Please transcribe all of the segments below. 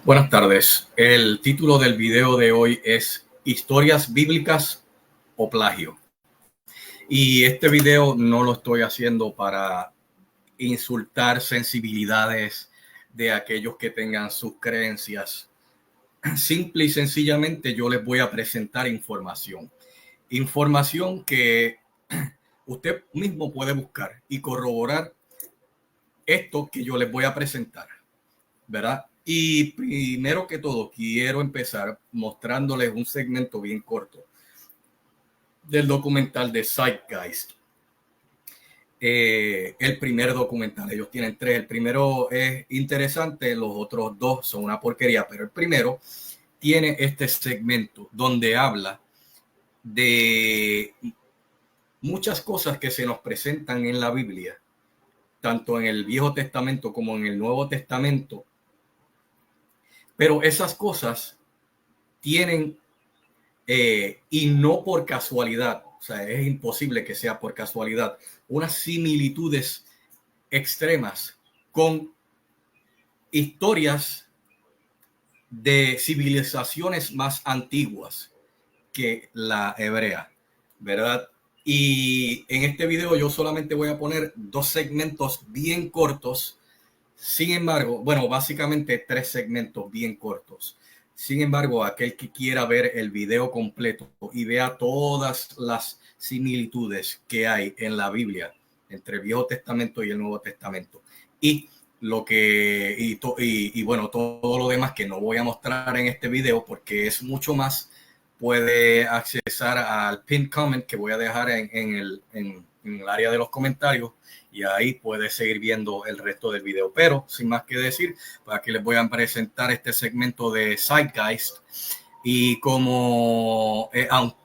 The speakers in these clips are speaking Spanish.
Buenas tardes. El título del video de hoy es ¿Historias bíblicas o plagio? Y este video no lo estoy haciendo para insultar sensibilidades de aquellos que tengan sus creencias. Simple y sencillamente yo les voy a presentar información. Información que usted mismo puede buscar y corroborar esto que yo les voy a presentar, ¿verdad? Y primero que todo, quiero empezar mostrándoles un segmento bien corto del documental de Zeitgeist. El primer documental, ellos tienen tres. El primero es interesante, los otros dos son una porquería, pero el primero tiene este segmento donde habla de muchas cosas que se nos presentan en la Biblia, tanto en el Viejo Testamento como en el Nuevo Testamento. Pero esas cosas tienen, y no por casualidad, o sea, es imposible que sea por casualidad, unas similitudes extremas con historias de civilizaciones más antiguas que la hebrea, ¿verdad? Y en este video yo solamente voy a poner dos segmentos bien cortos. Sin embargo, bueno, básicamente tres segmentos bien cortos. Sin embargo, aquel que quiera ver el video completo y vea todas las similitudes que hay en la Biblia entre el Viejo Testamento y el Nuevo Testamento y lo que bueno, todo lo demás que no voy a mostrar en este video porque es mucho más, puede accesar al pinned comment que voy a dejar en el área de los comentarios y ahí puedes seguir viendo el resto del video. Pero sin más que decir, pues aquí les voy a presentar este segmento de Zeitgeist. Y como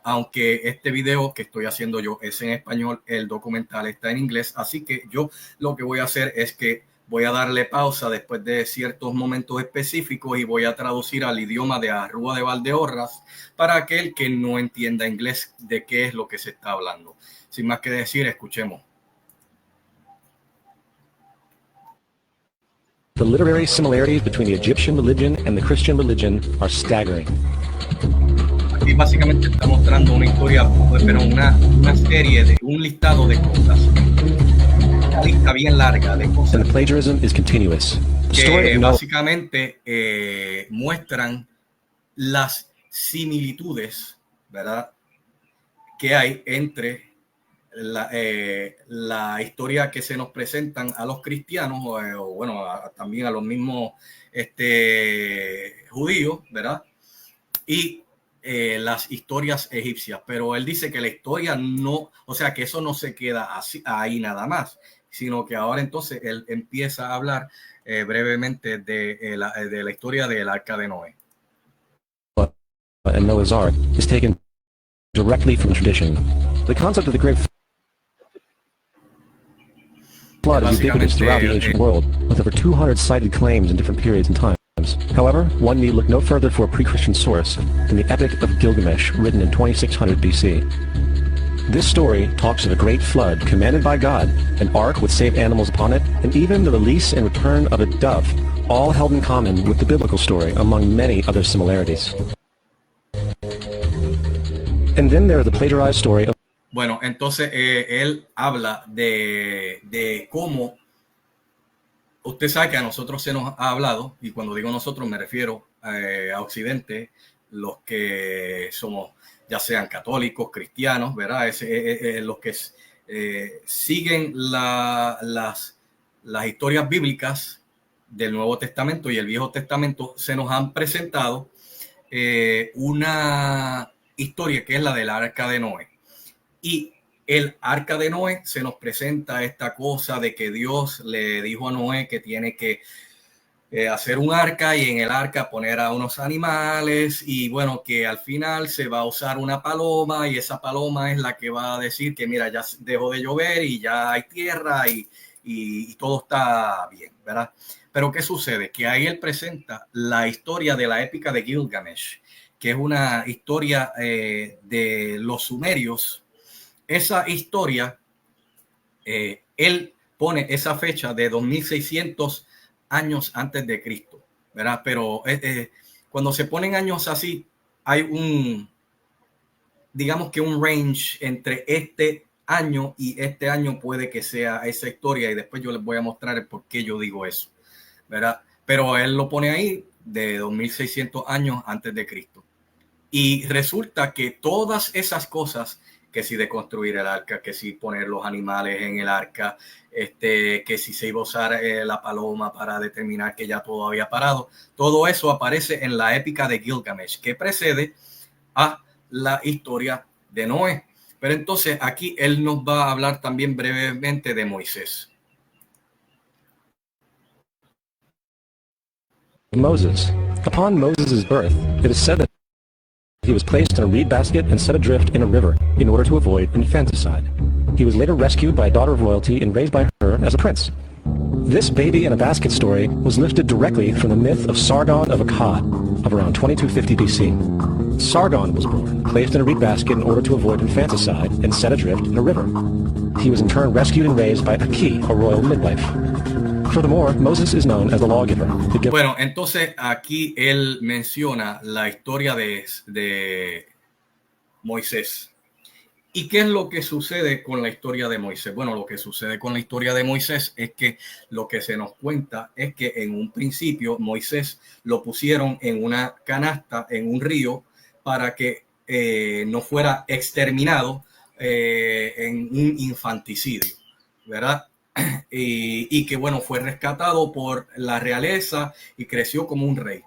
aunque este video que estoy haciendo yo es en español, el documental está en inglés, así que yo lo que voy a hacer es que voy a darle pausa después de ciertos momentos específicos y voy a traducir al idioma de Arrua de Valdeorras para aquel que no entienda inglés de qué es lo que se está hablando. Sin más que decir, escuchemos. The literary similarities between the Egyptian religion and the Christian religion are staggering. Aquí básicamente está mostrando una historia, pero una serie de un listado de cosas. Una lista bien larga de cosas. And the plagiarism is continuous. The story Que of básicamente muestran las similitudes, ¿verdad?, que hay entre la historia que se nos presentan a los cristianos o bueno, también a los mismos judíos, ¿verdad? Y las historias egipcias. Pero él dice que la historia no, o sea, que eso no se queda así, ahí nada más, sino que ahora entonces él empieza a hablar brevemente de la historia del Arca de Noé. and Noah's Ark is taken directly from tradition. The concept of the Great Flood is ubiquitous throughout the ancient world, with over 200 cited claims in different periods and times. However, one need look no further for a pre-Christian source than the Epic of Gilgamesh, written in 2600 BC. This story talks of a great flood commanded by God, an ark with saved animals upon it, and even the release and return of a dove, all held in common with the biblical story among many other similarities. And then there is the plagiarized story of... Bueno, entonces él habla de cómo usted sabe que a nosotros se nos ha hablado, y cuando digo nosotros me refiero a Occidente, los que somos ya sean católicos, cristianos, ¿verdad? Los que siguen las historias bíblicas del Nuevo Testamento y el Viejo Testamento, se nos han presentado una historia que es la del Arca de Noé. Y el Arca de Noé se nos presenta esta cosa de que Dios le dijo a Noé que tiene que hacer un arca y en el arca poner a unos animales y bueno, que al final se va a usar una paloma y esa paloma es la que va a decir que mira, ya dejó de llover y ya hay tierra y todo está bien, ¿verdad? Pero ¿qué sucede? Que ahí él presenta la historia de la épica de Gilgamesh, que es una historia de los sumerios. Esa historia, él pone esa fecha de 2600 años antes de Cristo, ¿verdad? Pero cuando se ponen años así, hay digamos que un range entre este año y este año puede que sea esa historia, y después yo les voy a mostrar el por qué yo digo eso, ¿verdad? Pero él lo pone ahí de 2600 años antes de Cristo. Y resulta que todas esas cosas, que si de construir el arca, que si poner los animales en el arca, que si se iba a usar la paloma para determinar que ya todo había parado, todo eso aparece en la épica de Gilgamesh, que precede a la historia de Noé. Pero entonces aquí él nos va a hablar también brevemente de Moisés. Moses. Upon Moses' birth, it is said that he was placed in a reed basket and set adrift in a river in order to avoid infanticide. He was later rescued by a daughter of royalty and raised by her as a prince. This baby in a basket story was lifted directly from the myth of Sargon of Akkad of around 2250 BC. Sargon was born, placed in a reed basket in order to avoid infanticide, and set adrift in a river. He was in turn rescued and raised by Aki, a royal midwife. Furthermore, Moses is known as the lawgiver. Bueno, entonces aquí él menciona la historia de Moisés. ¿Y qué es lo que sucede con la historia de Moisés? Bueno, lo que sucede con la historia de Moisés es que lo que se nos cuenta es que en un principio Moisés lo pusieron en una canasta, en un río, para que no fuera exterminado en un infanticidio, ¿verdad? Y que, bueno, fue rescatado por la realeza y creció como un rey.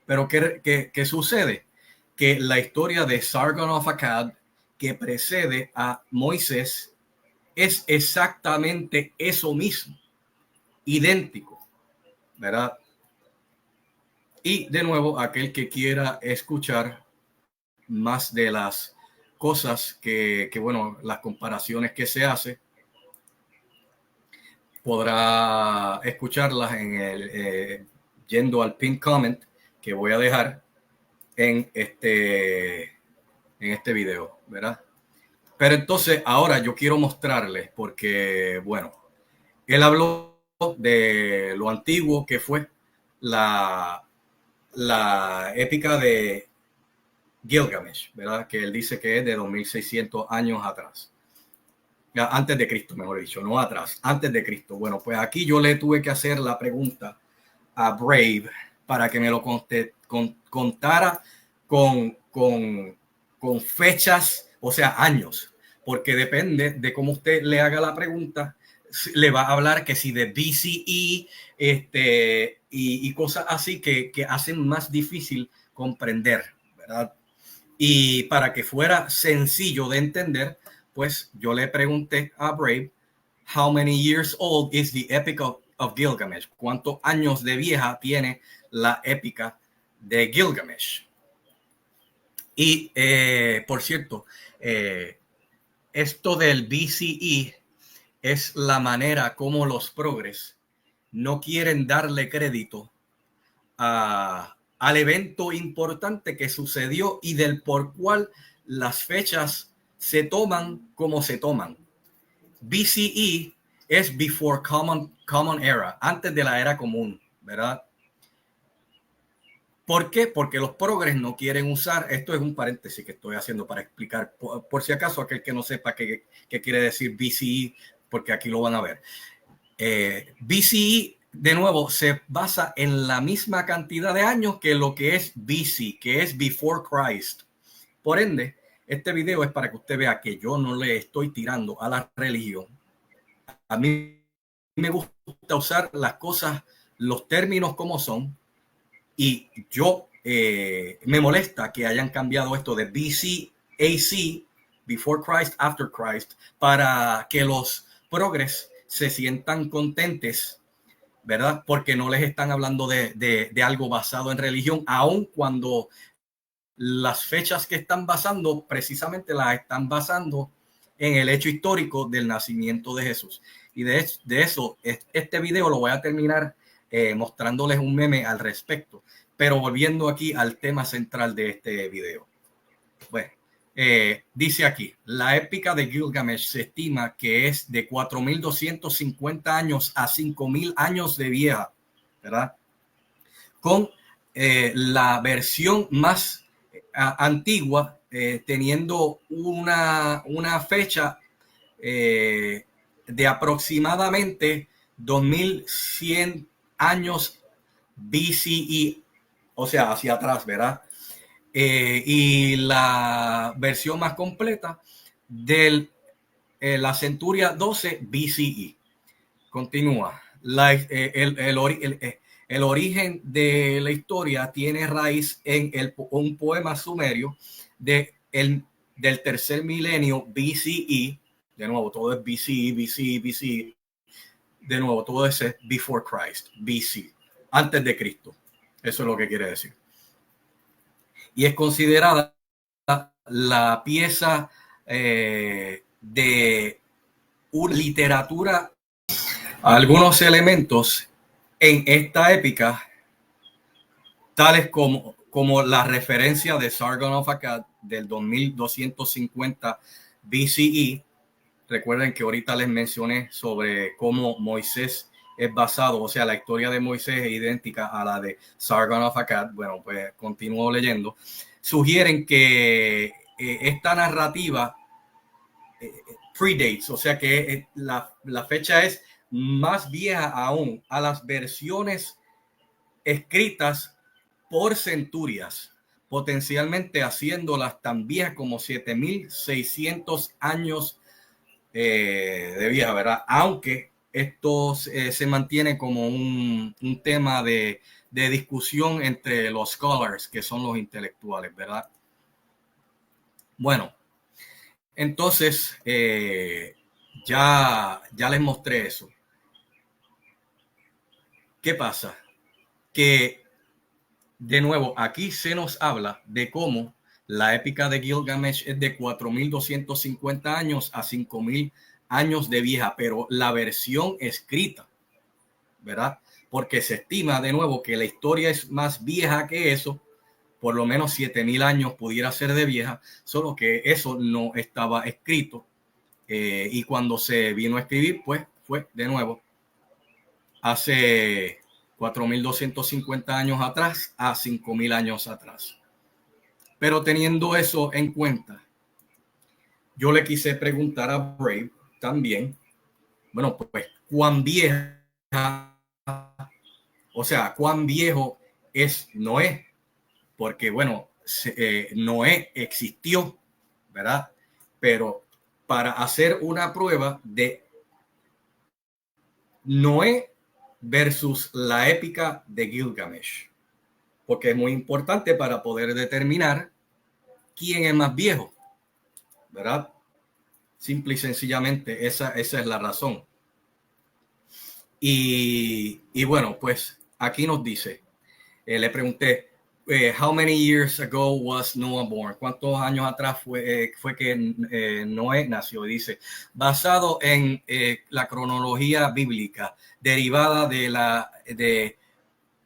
Pero ¿qué sucede? Que la historia de Sargon of Akkad, que precede a Moisés, es exactamente eso mismo, idéntico, ¿verdad? Y de nuevo, aquel que quiera escuchar más de las cosas que bueno, las comparaciones que se hace, podrá escucharlas yendo al pin comment que voy a dejar en este video, ¿verdad? Pero entonces ahora yo quiero mostrarles, porque bueno, él habló de lo antiguo que fue la épica de Gilgamesh, ¿verdad? Que él dice que es de 2600 años atrás. Antes de Cristo, mejor dicho, no atrás, antes de Cristo. Bueno, pues aquí yo le tuve que hacer la pregunta a Brave para que me lo contara con fechas, o sea, años, porque depende de cómo usted le haga la pregunta, le va a hablar que si de BCE y cosas así que hacen más difícil comprender, ¿verdad? Y para que fuera sencillo de entender, pues yo le pregunté a Brave, how many years old is the Epic of Gilgamesh? ¿Cuántos años de vieja tiene la épica de Gilgamesh? Y por cierto, esto del BCE es la manera como los progres no quieren darle crédito al evento importante que sucedió y del por cual las fechas se toman como se toman. BCE es before common era, antes de la era común, ¿verdad? ¿Por qué? Porque los progres no quieren usar, esto es un paréntesis que estoy haciendo para explicar, por si acaso aquel que no sepa qué quiere decir BCE, porque aquí lo van a ver. BCE, de nuevo, se basa en la misma cantidad de años que lo que es BC, que es Before Christ. Por ende, este video es para que usted vea que yo no le estoy tirando a la religión. A mí me gusta usar las cosas, los términos como son, y yo me molesta que hayan cambiado esto de BC, AC, Before Christ, After Christ, para que los progres se sientan contentes, ¿verdad? Porque no les están hablando de algo basado en religión, aun cuando las fechas que están basando precisamente las están basando en el hecho histórico del nacimiento de Jesús. Y de eso, este video lo voy a terminar mostrándoles un meme al respecto. Pero volviendo aquí al tema central de este video. Bueno, dice aquí, la épica de Gilgamesh se estima que es de 4.250 años a 5.000 años de vieja, ¿verdad? con la versión más antigua, teniendo una fecha de aproximadamente 2100 años BCE, o sea, hacia atrás, ¿verdad? Y la versión más completa de la centuria 12 BCE. Continúa. El origen de la historia tiene raíz en un poema sumerio del tercer milenio BCE. De nuevo, todo es BCE, BCE, BCE. De nuevo, todo es before Christ, BC, antes de Cristo. Eso es lo que quiere decir. Y es considerada la pieza de una literatura. Algunos elementos en esta épica, tales como la referencia de Sargon of Akkad del 2250 BCE. Recuerden que ahorita les mencioné sobre cómo Moisés es basado, o sea, la historia de Moisés es idéntica a la de Sargon of Akkad. Bueno, pues continúo leyendo. Sugieren que esta narrativa predates, o sea que la fecha es más vieja aún a las versiones escritas por centurias, potencialmente haciéndolas tan viejas como 7600 años de vieja, ¿verdad? Aunque esto se mantiene como un tema de discusión entre los scholars, que son los intelectuales, ¿verdad? Bueno, entonces ya les mostré eso. ¿Qué pasa? Que de nuevo aquí se nos habla de cómo la épica de Gilgamesh es de 4250 años a 5000 años de vieja, pero la versión escrita, ¿verdad? Porque se estima de nuevo que la historia es más vieja que eso, por lo menos 7000 años pudiera ser de vieja, solo que eso no estaba escrito. Y cuando se vino a escribir, pues fue de nuevo hace 4250 años atrás a 5000 años atrás. Pero teniendo eso en cuenta, yo le quise preguntar a Brave también, bueno, pues cuán vieja, o sea, cuán viejo es Noé, porque bueno, Noé existió, ¿verdad? Pero para hacer una prueba de Noé versus la épica de Gilgamesh, porque es muy importante para poder determinar quién es más viejo, ¿verdad? Simple y sencillamente, esa es la razón. Y bueno, pues aquí nos dice, le pregunté, how many years ago was Noah born? ¿Cuántos años atrás fue que Noé nació? Y dice, basado en la cronología bíblica derivada de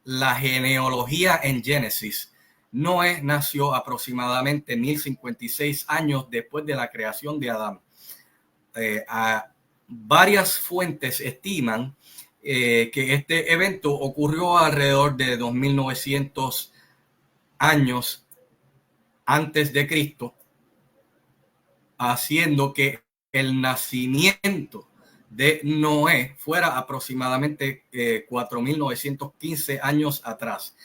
la genealogía en Génesis, Noé nació aproximadamente 1056 años después de la creación de Adán. Varias fuentes estiman que este evento ocurrió alrededor de 2900 años antes de Cristo, haciendo que el nacimiento de Noé fuera aproximadamente 4915 años atrás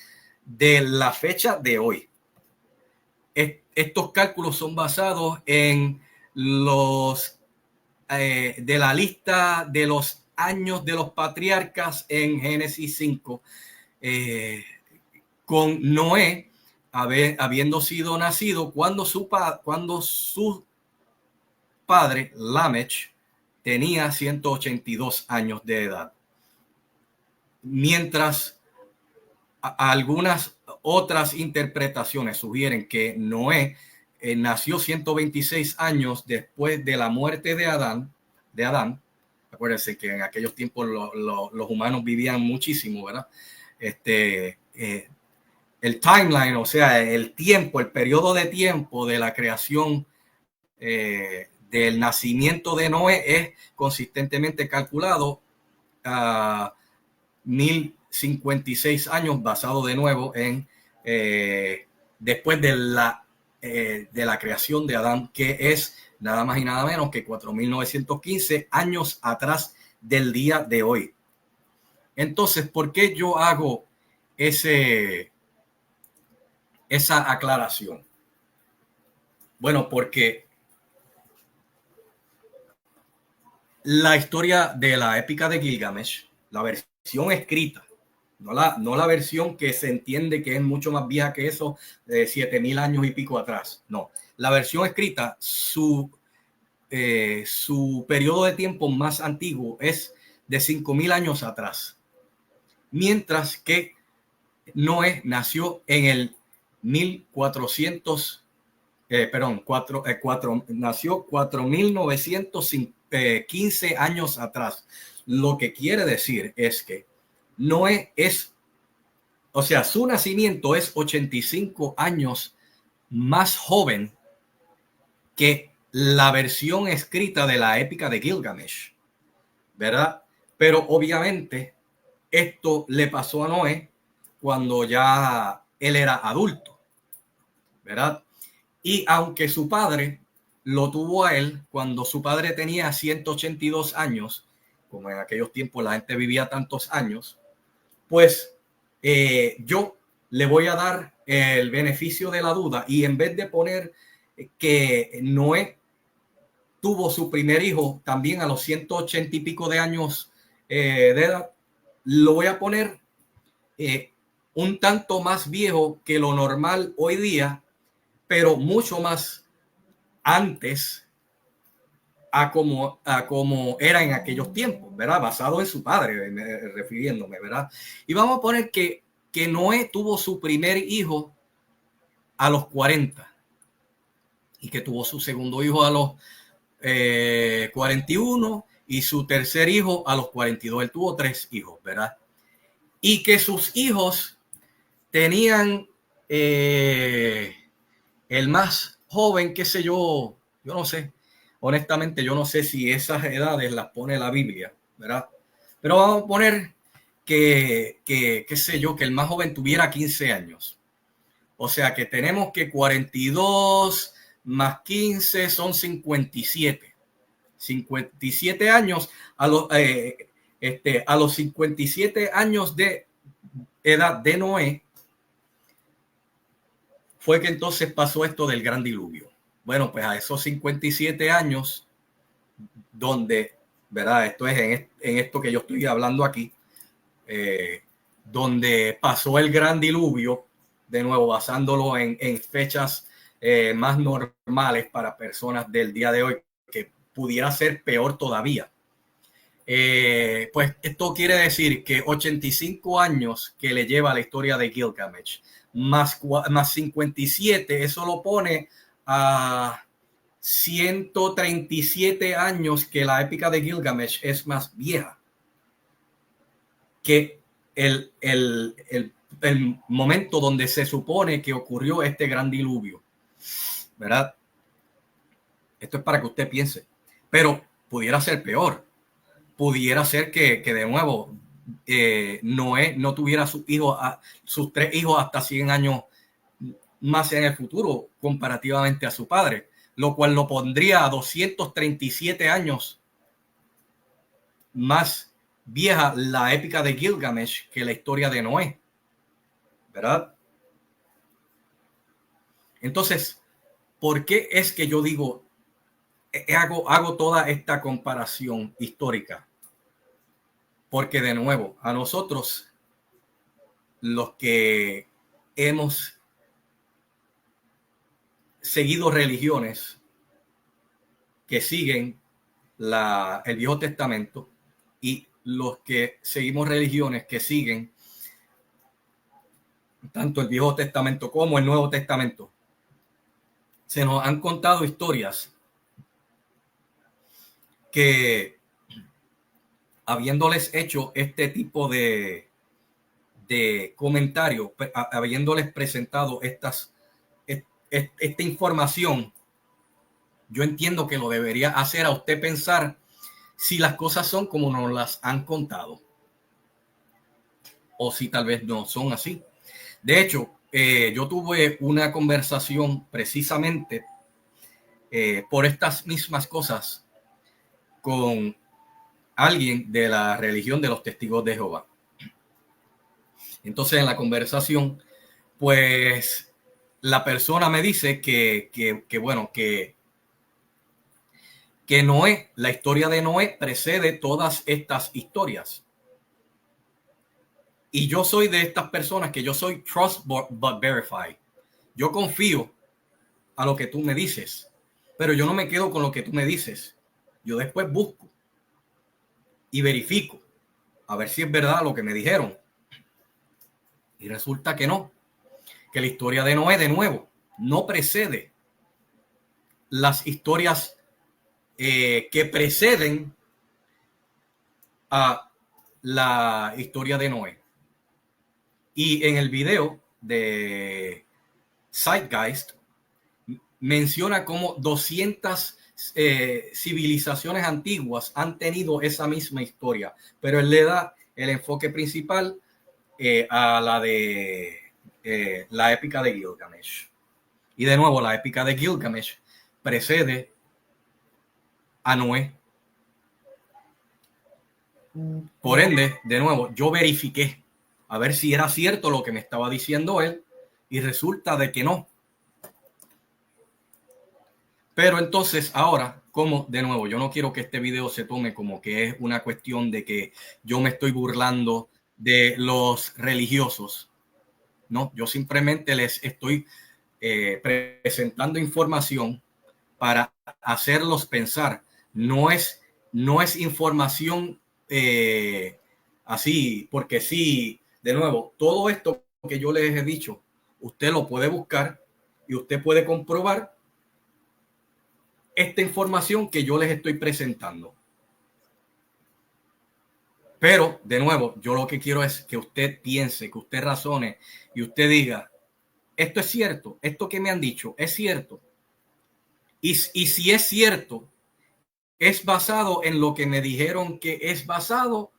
de la fecha de hoy. Estos cálculos son basados en los de la lista de los años de los patriarcas en Génesis 5, con Noé habiendo sido nacido cuando su padre Lamech tenía 182 años de edad, mientras algunas otras interpretaciones sugieren que Noé nació 126 años después de la muerte de Adán. Acuérdense que en aquellos tiempos los humanos vivían muchísimo, ¿verdad? El timeline, o sea, el tiempo, el periodo de tiempo de la creación del nacimiento de Noé es consistentemente calculado a 1000 56 años, basado de nuevo en después de la creación de Adán, que es nada más y nada menos que 4.915 años atrás del día de hoy. Entonces, ¿por qué yo hago esa aclaración? Bueno, porque la historia de la épica de Gilgamesh, la versión escrita, no la versión que se entiende que es mucho más vieja que eso, de 7.000 años y pico atrás. No, la versión escrita, su periodo de tiempo más antiguo es de 5.000 años atrás. Mientras que Noé nació en el 1400, nació 4.915 años atrás. Lo que quiere decir es que Noé su nacimiento es 85 años más joven que la versión escrita de la épica de Gilgamesh, ¿verdad? Pero obviamente esto le pasó a Noé cuando ya él era adulto, ¿verdad? Y aunque su padre lo tuvo a él cuando su padre tenía 182 años, como en aquellos tiempos la gente vivía tantos años, pues yo le voy a dar el beneficio de la duda, y en vez de poner que Noé tuvo su primer hijo también a los 180 y pico de años de edad, lo voy a poner un tanto más viejo que lo normal hoy día, pero mucho más antes a como era en aquellos tiempos, ¿verdad? Basado en su padre, refiriéndome, ¿verdad? Y vamos a poner que Noé tuvo su primer hijo a los 40 y que tuvo su segundo hijo a los 41 y su tercer hijo a los 42. Él tuvo 3 hijos, ¿verdad? Y que sus hijos tenían el más joven, qué sé yo no sé, honestamente yo no sé si esas edades las pone la Biblia, ¿verdad? Pero vamos a poner que qué sé yo, que el más joven tuviera 15 años. O sea que tenemos que 42 más 15 son 57. 57 años, a los 57 años de edad de Noé, fue que entonces pasó esto del gran diluvio. Bueno, pues a esos 57 años, donde, ¿verdad? Esto es en esto que yo estoy hablando aquí, donde pasó el gran diluvio, de nuevo basándolo en fechas más normales para personas del día de hoy, que pudiera ser peor todavía. Pues esto quiere decir que 85 años que le lleva la historia de Gilgamesh, más 57, eso lo pone a 137 años que la épica de Gilgamesh es más vieja que el momento donde se supone que ocurrió este gran diluvio, ¿verdad? Esto es para que usted piense, pero pudiera ser peor. Pudiera ser que de nuevo Noé no tuviera sus 3 hijos hasta 100 años más en el futuro comparativamente a su padre, lo cual lo pondría a 237 años más vieja la épica de Gilgamesh que la historia de Noé, ¿verdad? Entonces, ¿por qué es que yo digo, hago toda esta comparación histórica? Porque de nuevo, a nosotros, los que hemos seguido religiones que siguen el Viejo Testamento, y los que seguimos religiones que siguen tanto el Viejo Testamento como el Nuevo Testamento, se nos han contado historias que, habiéndoles hecho este tipo de comentarios, habiéndoles presentado esta información, yo entiendo que lo debería hacer a usted pensar si las cosas son como nos las han contado. o si tal vez no son así. De hecho, yo tuve una conversación precisamente por estas mismas cosas con alguien de la religión de los testigos de Jehová. Entonces, en la conversación, pues la persona me dice que Noé, la historia de Noé precede todas estas historias. Y yo soy de estas personas que yo soy trust but verify. Yo confío a lo que tú me dices, pero yo no me quedo con lo que tú me dices. Yo después busco y verifico a ver si es verdad lo que me dijeron. Y resulta que no, que la historia de Noé, de nuevo, no precede las historias que preceden a la historia de Noé. Y en el video de Zeitgeist menciona cómo 200 civilizaciones antiguas han tenido esa misma historia, pero él le da el enfoque principal a la de la épica de Gilgamesh. Y de nuevo, la épica de Gilgamesh precede a Noé. Por ende, de nuevo, yo verifiqué a ver si era cierto lo que me estaba diciendo él y resulta de que no. Pero entonces ahora, como de nuevo, yo no quiero que este video se tome como que es una cuestión de que yo me estoy burlando de los religiosos. No, yo simplemente les estoy presentando información para hacerlos pensar. No es información así, porque sí, de nuevo, todo esto que yo les he dicho, usted lo puede buscar y usted puede comprobar esta información que yo les estoy presentando. Pero, de nuevo, yo lo que quiero es que usted piense, que usted razone y usted diga, esto es cierto, esto que me han dicho es cierto. Y si es cierto, ¿es basado en lo que me dijeron que es basado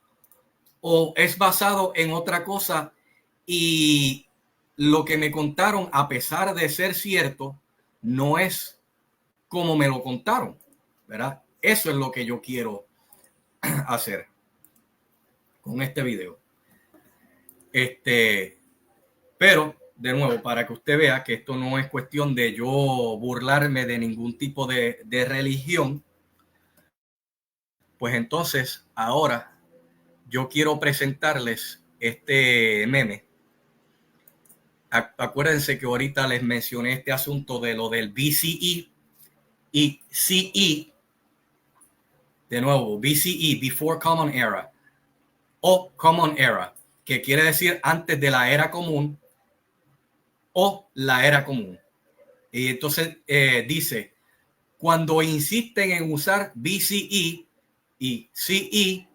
o es basado en otra cosa? Y lo que me contaron, a pesar de ser cierto, no es como me lo contaron, ¿verdad? Eso es lo que yo quiero hacer con este video. Pero, de nuevo, para que usted vea que esto no es cuestión de yo burlarme de ningún tipo de religión, pues entonces ahora yo quiero presentarles este meme. Acuérdense que ahorita les mencioné este asunto de lo del BCE y CE. De nuevo, BCE, Before Common Era, o Common Era, que quiere decir antes de la era común o la era común. Y entonces dice, cuando insisten en usar BCE y CE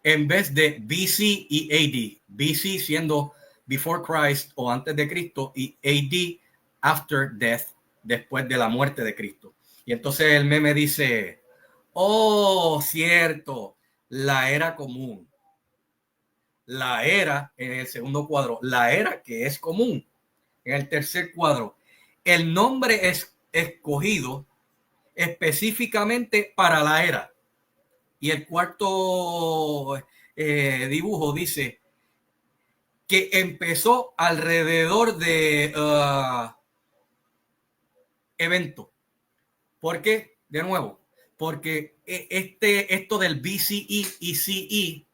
en vez de BC y AD, BC siendo before Christ o antes de Cristo y AD after death, después de la muerte de Cristo. Y entonces el meme dice, oh, cierto, la era común. La era en el segundo cuadro, la era que es común en el tercer cuadro. El nombre es escogido específicamente para la era. Y el cuarto dibujo dice que empezó alrededor de evento. ¿Por qué? De nuevo, porque esto del BCE y CE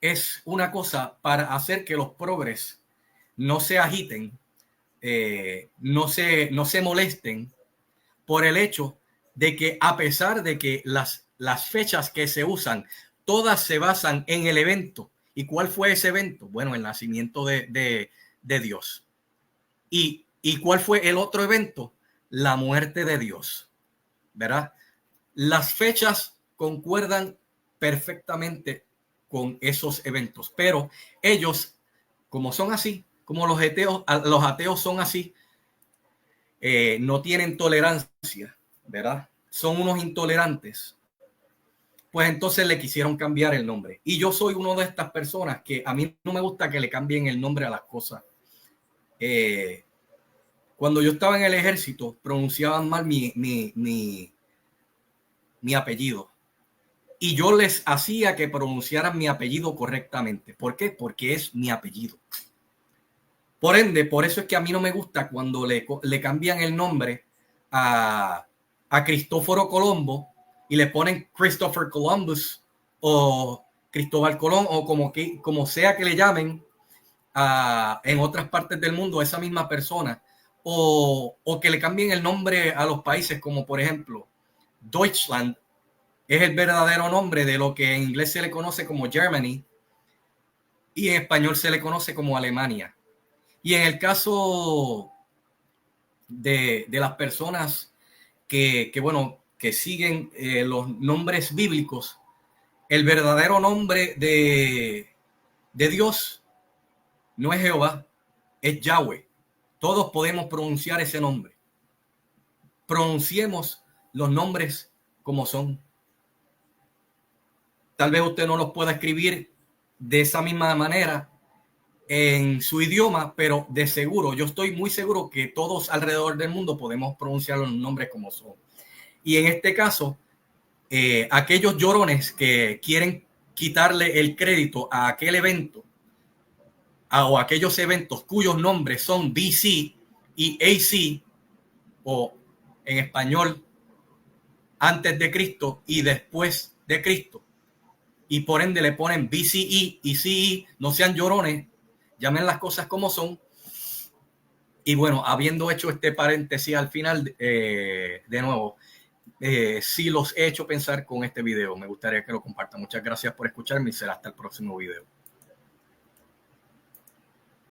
es una cosa para hacer que los progres no se agiten, no se molesten por el hecho de que a pesar de que las fechas que se usan, todas se basan en el evento. ¿Y cuál fue ese evento? Bueno, el nacimiento de Dios. ¿Y cuál fue el otro evento? La muerte de Dios, ¿verdad? Las fechas concuerdan perfectamente con esos eventos, pero ellos, como son así, como los ateos son así, no tienen tolerancia, ¿verdad? Son unos intolerantes. pues entonces le quisieron cambiar el nombre. Y yo soy una de estas personas que a mí no me gusta que le cambien el nombre a las cosas. Cuando yo estaba en el ejército, pronunciaban mal mi apellido. Y yo les hacía que pronunciaran mi apellido correctamente. ¿Por qué? Porque es mi apellido. Por ende, por eso es que a mí no me gusta cuando le cambian el nombre a Cristóforo Colombo y le ponen Christopher Columbus o Cristóbal Colón o como sea que le llamen en otras partes del mundo a esa misma persona. O que le cambien el nombre a los países, como por ejemplo Deutschland es el verdadero nombre de lo que en inglés se le conoce como Germany y en español se le conoce como Alemania. Y en el caso de las personas que siguen los nombres bíblicos, el verdadero nombre de Dios no es Jehová, es Yahweh. Todos podemos pronunciar ese nombre. Pronunciemos los nombres como son. Tal vez usted no los pueda escribir de esa misma manera en su idioma, pero de seguro, yo estoy muy seguro que todos alrededor del mundo podemos pronunciar los nombres como son. Y en este caso, aquellos llorones que quieren quitarle el crédito a aquel evento o aquellos eventos cuyos nombres son BC y AC, o en español antes de Cristo y después de Cristo, y por ende le ponen BCE y CE, no sean llorones, llamen las cosas como son. Y bueno, habiendo hecho este paréntesis al final, de nuevo, sí los he hecho pensar con este video. Me gustaría que lo compartan. Muchas gracias por escucharme y será hasta el próximo video.